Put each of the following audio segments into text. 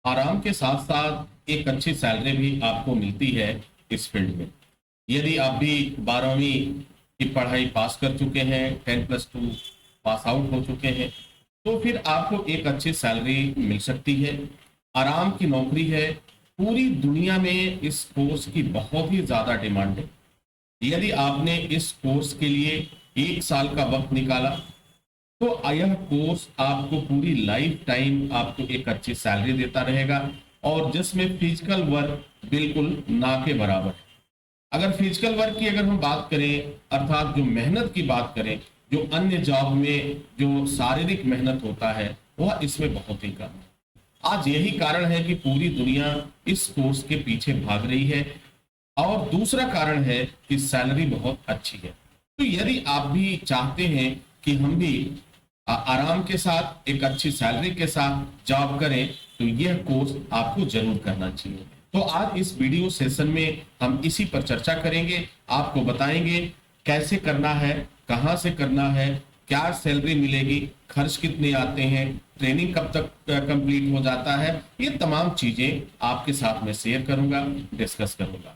आराम के साथ साथ एक अच्छी सैलरी भी आपको मिलती है इस फील्ड में। यदि आप भी 12वीं की पढ़ाई पास कर चुके हैं, 10+2 पास आउट हो चुके हैं, तो फिर आपको एक अच्छी सैलरी मिल सकती है। आराम की नौकरी है। पूरी दुनिया में इस कोर्स की बहुत ही ज्यादा डिमांड है। यदि आपने इस कोर्स के लिए 1 साल का वक्त निकाला तो यह कोर्स आपको पूरी लाइफ टाइम आपको एक अच्छी सैलरी देता रहेगा, और जिसमें फिजिकल वर्क बिल्कुल ना के बराबर है। अगर फिजिकल वर्क की अगर हम बात करें, अर्थात जो मेहनत की बात करें, जो अन्य जॉब में जो शारीरिक मेहनत होता है वह इसमें बहुत ही कम है। आज यही कारण है कि पूरी दुनिया इस कोर्स के पीछे भाग रही है, और दूसरा कारण है कि सैलरी बहुत अच्छी है। तो यदि आप भी चाहते हैं कि हम भी आराम के साथ एक अच्छी सैलरी के साथ जॉब करें, तो यह कोर्स आपको जरूर करना चाहिए। तो आज इस वीडियो सेशन में हम इसी पर चर्चा करेंगे। आपको बताएंगे कैसे करना है, कहां से करना है, क्या सैलरी मिलेगी, खर्च कितने आते हैं, ट्रेनिंग कब तक कंप्लीट हो जाता है, ये तमाम चीजें आपके साथ में शेयर करूंगा, डिस्कस करूंगा।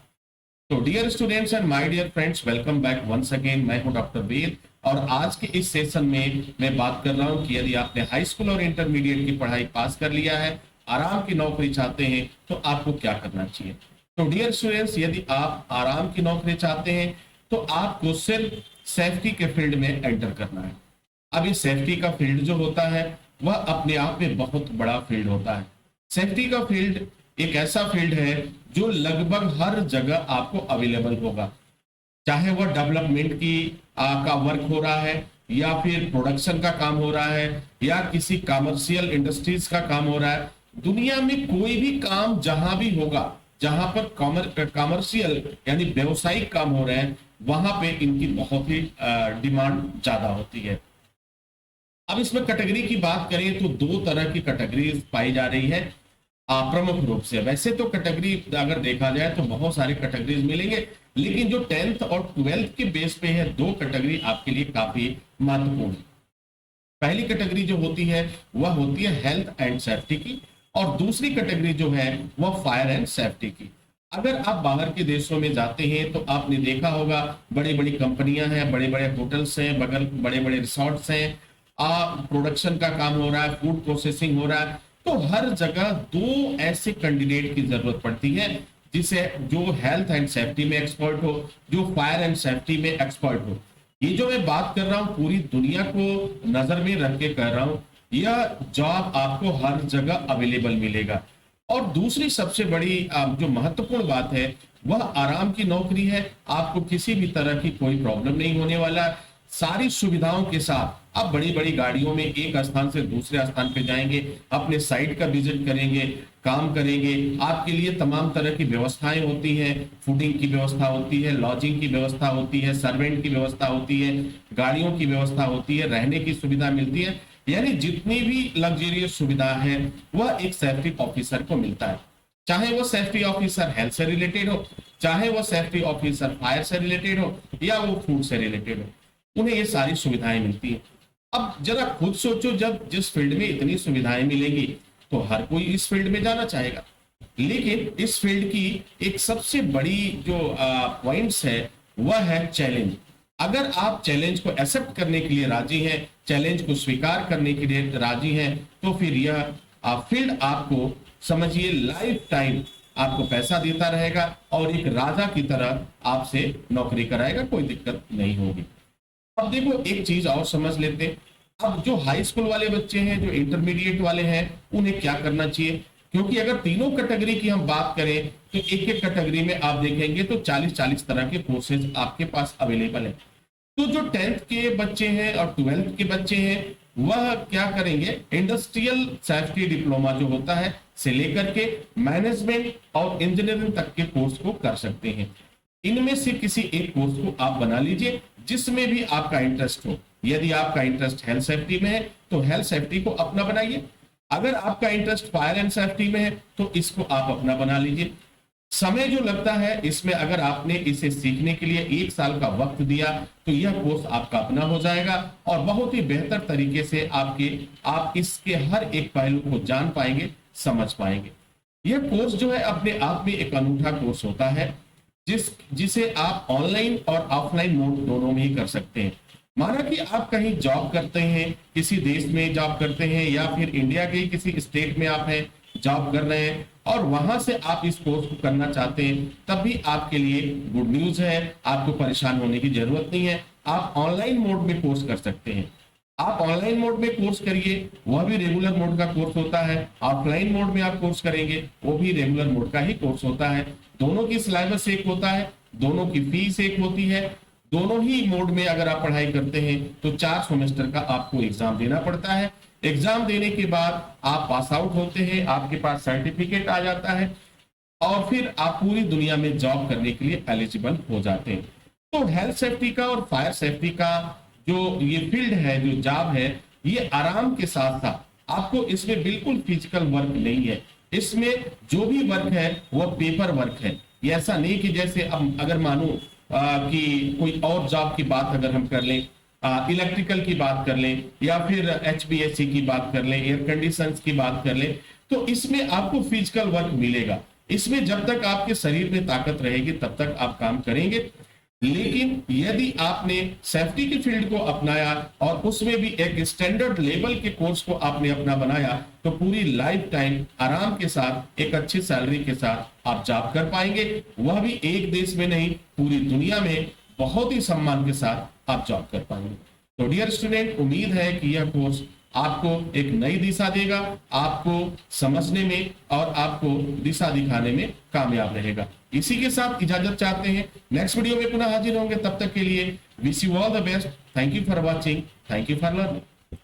तो dear students and my dear friends, welcome back once again. मैं हूं डॉक्टर वेद, और आज के इस सेशन में मैं बात कर रहा हूं कि यदि आपने हाई स्कूल और इंटरमीडिएट की पढ़ाई पास कर लिया है, आराम की नौकरी चाहते हैं, तो आपको क्या करना चाहिए। तो डियर स्टूडेंट्स, यदि आप आराम की नौकरी चाहते हैं तो आपको सिर्फ सेफ्टी के फील्ड में एंटर करना है। अब इस सेफ्टी का फील्ड जो होता है वह अपने आप में बहुत बड़ा फील्ड होता है। सेफ्टी का फील्ड एक ऐसा फील्ड है जो लगभग हर जगह आपको अवेलेबल होगा, चाहे वह डेवलपमेंट की का वर्क हो रहा है, या फिर प्रोडक्शन का काम हो रहा है, या किसी कमर्शियल इंडस्ट्रीज का काम हो रहा है। दुनिया में कोई भी काम जहां भी होगा, जहां पर कमर्शियल यानी व्यवसायिक काम हो रहे हैं, वहां पे इनकी बहुत ही डिमांड ज्यादा होती है। अब इसमें कैटेगरी की बात करें तो 2 तरह की कैटेगरीज पाई जा रही है प्रमुख रूप से। वैसे तो कैटेगरी अगर देखा जाए तो बहुत सारी कैटेगरीज मिलेंगे, लेकिन जो 10th और 12th के बेस पे है, 2 कैटेगरी आपके लिए काफी महत्वपूर्ण है। पहली कैटेगरी जो होती है वह होती है हेल्थ एंड सेफ्टी की, और दूसरी कैटेगरी जो है वह फायर एंड सेफ्टी की। अगर आप बाहर के देशों में जाते हैं तो आपने देखा होगा बड़ी बड़ी कंपनियां हैं, बड़े बड़े होटल्स हैं, बगल बड़े बड़े रिसोर्ट्स हैं, प्रोडक्शन का काम हो रहा है, फूड प्रोसेसिंग हो रहा है। तो हर जगह 2 ऐसे कैंडिडेट की जरूरत पड़ती है, जिसे जो हेल्थ एंड सेफ्टी में एक्सपर्ट हो, जो फायर एंड सेफ्टी में एक्सपर्ट हो। ये जो मैं बात कर रहा हूं पूरी दुनिया को नजर में रख के कह रहा हूं, यह जॉब आपको हर जगह अवेलेबल मिलेगा। और दूसरी सबसे बड़ी जो महत्वपूर्ण बात है वह आराम की नौकरी है। आपको किसी भी तरह की कोई प्रॉब्लम नहीं होने वाला। सारी सुविधाओं के साथ आप बड़ी बड़ी गाड़ियों में एक स्थान से दूसरे स्थान पे जाएंगे, अपने साइट का विजिट करेंगे, काम करेंगे। आपके लिए तमाम तरह की व्यवस्थाएं होती हैं, फूडिंग की व्यवस्था होती है, लॉजिंग की व्यवस्था होती है, सर्वेंट की व्यवस्था होती है, गाड़ियों की व्यवस्था होती है, रहने की सुविधा मिलती है। यानी जितनी भी लग्जरियस सुविधा है वह एक सेफ्टी ऑफिसर को मिलता है। चाहे वो सेफ्टी ऑफिसर हेल्थ से रिलेटेड हो, चाहे वो सेफ्टी ऑफिसर फायर से रिलेटेड हो, या वो फूड से रिलेटेड हो, उन्हें ये सारी सुविधाएं मिलती है। अब जरा खुद सोचो, जब जिस फील्ड में इतनी सुविधाएं मिलेंगी तो हर कोई इस फील्ड में जाना चाहेगा। लेकिन इस फील्ड की एक सबसे बड़ी जो पॉइंट्स है वह है चैलेंज। अगर आप चैलेंज को एक्सेप्ट करने के लिए राजी हैं, चैलेंज को स्वीकार करने के लिए राजी हैं, तो फिर यह फील्ड आपको समझिए लाइफ टाइम आपको पैसा देता रहेगा, और एक राजा की तरह आपसे नौकरी कराएगा, कोई दिक्कत नहीं होगी। अब देखो एक चीज और समझ लेते हैं। अब जो हाई स्कूल वाले बच्चे हैं, जो इंटरमीडिएट वाले हैं, उन्हें क्या करना चाहिए, क्योंकि अगर तीनों कैटेगरी की हम बात करें तो एक एक कैटेगरी में आप देखेंगे तो 40-40 तरह के कोर्सेज आपके पास अवेलेबल है। तो जो 10th के बच्चे हैं और 12th के बच्चे हैं वह क्या करेंगे, इंडस्ट्रियल सेफ्टी डिप्लोमा जो होता है से लेकर के मैनेजमेंट और इंजीनियरिंग तक के कोर्स को कर सकते हैं। इनमें से किसी एक कोर्स को आप बना लीजिए जिसमें भी आपका इंटरेस्ट हो। यदि आपका इंटरेस्ट हेल्थ सेफ्टी में है तो हेल्थ सेफ्टी को अपना बनाइए। अगर आपका इंटरेस्ट फायर एंड सेफ्टी में है तो इसको आप अपना बना लीजिए। समय जो लगता है इसमें, अगर आपने इसे सीखने के लिए 1 साल का वक्त दिया तो यह कोर्स आपका अपना हो जाएगा, और बहुत ही बेहतर तरीके से आप इसके हर एक पहलू को जान पाएंगे, समझ पाएंगे। यह कोर्स जो है अपने आप में एक अनूठा कोर्स होता है, जिसे आप ऑनलाइन और ऑफलाइन मोड दोनों में ही कर सकते हैं। माना कि आप कहीं जॉब करते हैं, किसी देश में जॉब करते हैं, या फिर इंडिया के किसी स्टेट में आप हैं, जॉब कर रहे हैं, और वहां से आप इस कोर्स को करना चाहते हैं, तब भी आपके लिए गुड न्यूज है, आपको परेशान होने की जरूरत नहीं है। आप ऑनलाइन मोड में कोर्स कर सकते हैं। आप ऑनलाइन मोड में कोर्स करिए, वह भी रेगुलर मोड का कोर्स होता है। ऑफलाइन मोड में आप कोर्स करेंगे, वो भी रेगुलर मोड का ही कोर्स होता है। दोनों की सिलेबस एक होता है, दोनों की फीस एक होती है। दोनों ही मोड में अगर आप पढ़ाई करते हैं तो 4 सेमेस्टर का आपको एग्जाम देना पड़ता है। एग्जाम देने के बाद आप पास आउट होते हैं, आपके पास सर्टिफिकेट आ जाता है, और फिर आप पूरी दुनिया में जॉब करने के लिए एलिजिबल हो जाते हैं। तो हेल्थ सेफ्टी का और फायर सेफ्टी का जो ये फील्ड है, जो जॉब है, ये आराम के साथ साथ आपको इसमें बिल्कुल फिजिकल वर्क नहीं है। इसमें जो भी वर्क है वह पेपर वर्क है। ये ऐसा नहीं कि जैसे अब अगर मानो कि कोई और जॉब की बात अगर हम कर लें, इलेक्ट्रिकल की बात कर लें, या फिर HVAC की बात कर लें, एयर कंडीशंस की बात कर लें, तो इसमें आपको फिजिकल वर्क मिलेगा। इसमें जब तक आपके शरीर में ताकत रहेगी तब तक आप काम करेंगे। लेकिन यदि आपने सेफ्टी की फील्ड को अपनाया और उसमें भी एक स्टैंडर्ड लेवल के कोर्स को आपने अपना बनाया, तो पूरी लाइफ टाइम आराम के साथ एक अच्छी सैलरी के साथ आप जॉब कर पाएंगे। वह भी एक देश में नहीं, पूरी दुनिया में बहुत ही सम्मान के साथ आप जॉब कर पाएंगे। तो डियर स्टूडेंट, उम्मीद है कि यह कोर्स आपको एक नई दिशा देगा, आपको समझने में और आपको दिशा दिखाने में कामयाब रहेगा। इसी के साथ इजाजत चाहते हैं, नेक्स्ट वीडियो में पुनः हाजिर होंगे। तब तक के लिए wish you all the best. Thank you for watching, thank you for learning.